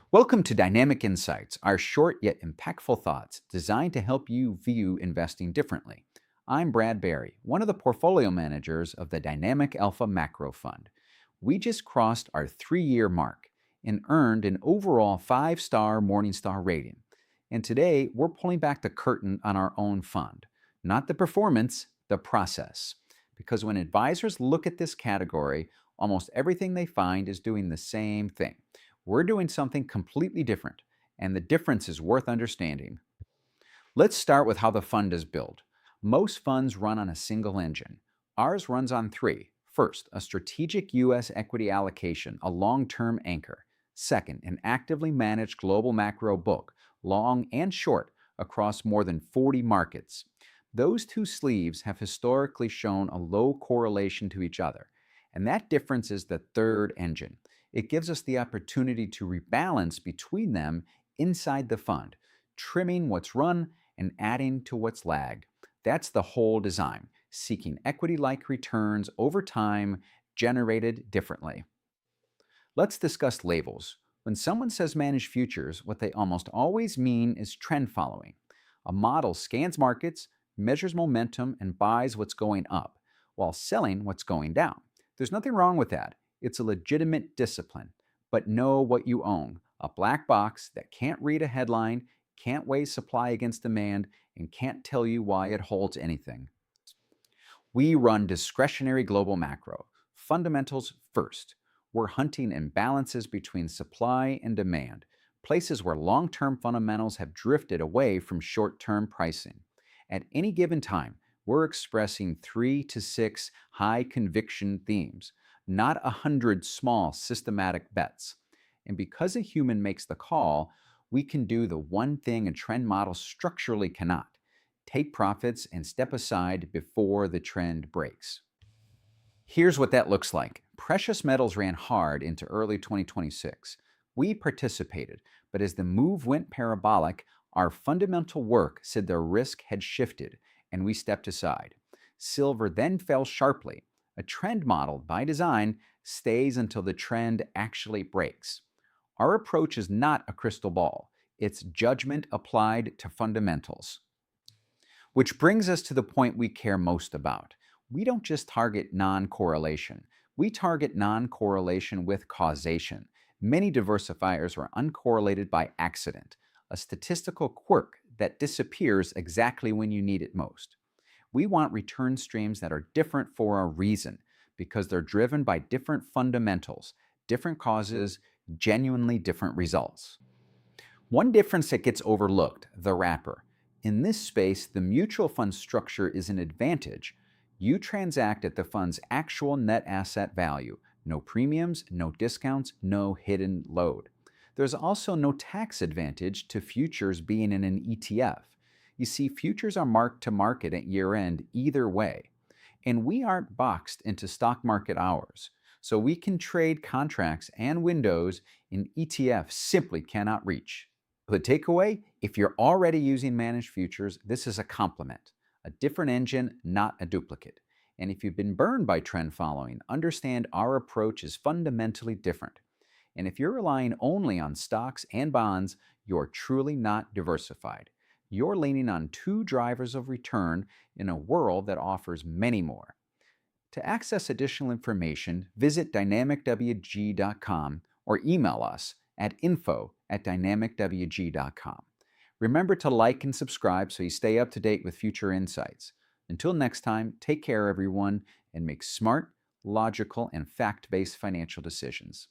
Welcome to Dynamic Insights, our short yet impactful thoughts designed to help you view investing differently. I'm Brad Barry, one of the portfolio managers of the Dynamic Alpha Macro Fund. We just crossed our 3-year mark and earned an overall 5-star Morningstar rating. And today, we're pulling back the curtain on our own fund. Not the performance, the process. Because when advisors look at this category, almost everything they find is doing the same thing. We're doing something completely different, and the difference is worth understanding. Let's start with how the fund is built. Most funds run on a single engine. Ours runs on three. First, a strategic U.S. equity allocation, a long-term anchor. Second, an actively managed global macro book, long and short, across more than 40 markets. Those two sleeves have historically shown a low correlation to each other, and that difference is the third engine. It gives us the opportunity to rebalance between them inside the fund, trimming what's run and adding to what's lagged. That's the whole design, seeking equity-like returns over time generated differently. Let's discuss labels. When someone says manage futures, what they almost always mean is trend following. A model scans markets, measures momentum, and buys what's going up, while selling what's going down. There's nothing wrong with that. It's a legitimate discipline. But know what you own, a black box that can't read a headline, can't weigh supply against demand, and can't tell you why it holds anything. We run discretionary global macro, fundamentals first. We're hunting imbalances between supply and demand, places where long-term fundamentals have drifted away from short-term pricing. At any given time, we're expressing 3 to 6 high conviction themes, not 100 small systematic bets. And because a human makes the call, we can do the one thing a trend model structurally cannot: take profits and step aside before the trend breaks. Here's what that looks like. Precious metals ran hard into early 2026. We participated, but as the move went parabolic, our fundamental work said the risk had shifted, and we stepped aside. Silver then fell sharply. A trend model, by design, stays until the trend actually breaks. Our approach is not a crystal ball. It's judgment applied to fundamentals. Which brings us to the point we care most about. We don't just target non-correlation. We target non-correlation with causation. Many diversifiers are uncorrelated by accident, a statistical quirk that disappears exactly when you need it most. We want return streams that are different for a reason, because they're driven by different fundamentals, different causes, genuinely different results. One difference that gets overlooked, the wrapper. In this space, the mutual fund structure is an advantage. You transact at the fund's actual net asset value. No premiums, no discounts, no hidden load. There's also no tax advantage to futures being in an ETF. You see, futures are marked to market at year-end either way. And we aren't boxed into stock market hours. So we can trade contracts and windows in ETFs simply cannot reach. The takeaway, if you're already using managed futures, this is a complement, a different engine, not a duplicate. And if you've been burned by trend following, understand our approach is fundamentally different. And if you're relying only on stocks and bonds, you're truly not diversified. You're leaning on two drivers of return in a world that offers many more. To access additional information, visit dynamicwg.com or email us at info@dynamicwg.com. Remember to like and subscribe so you stay up to date with future insights. Until next time, take care everyone, and make smart, logical, and fact-based financial decisions.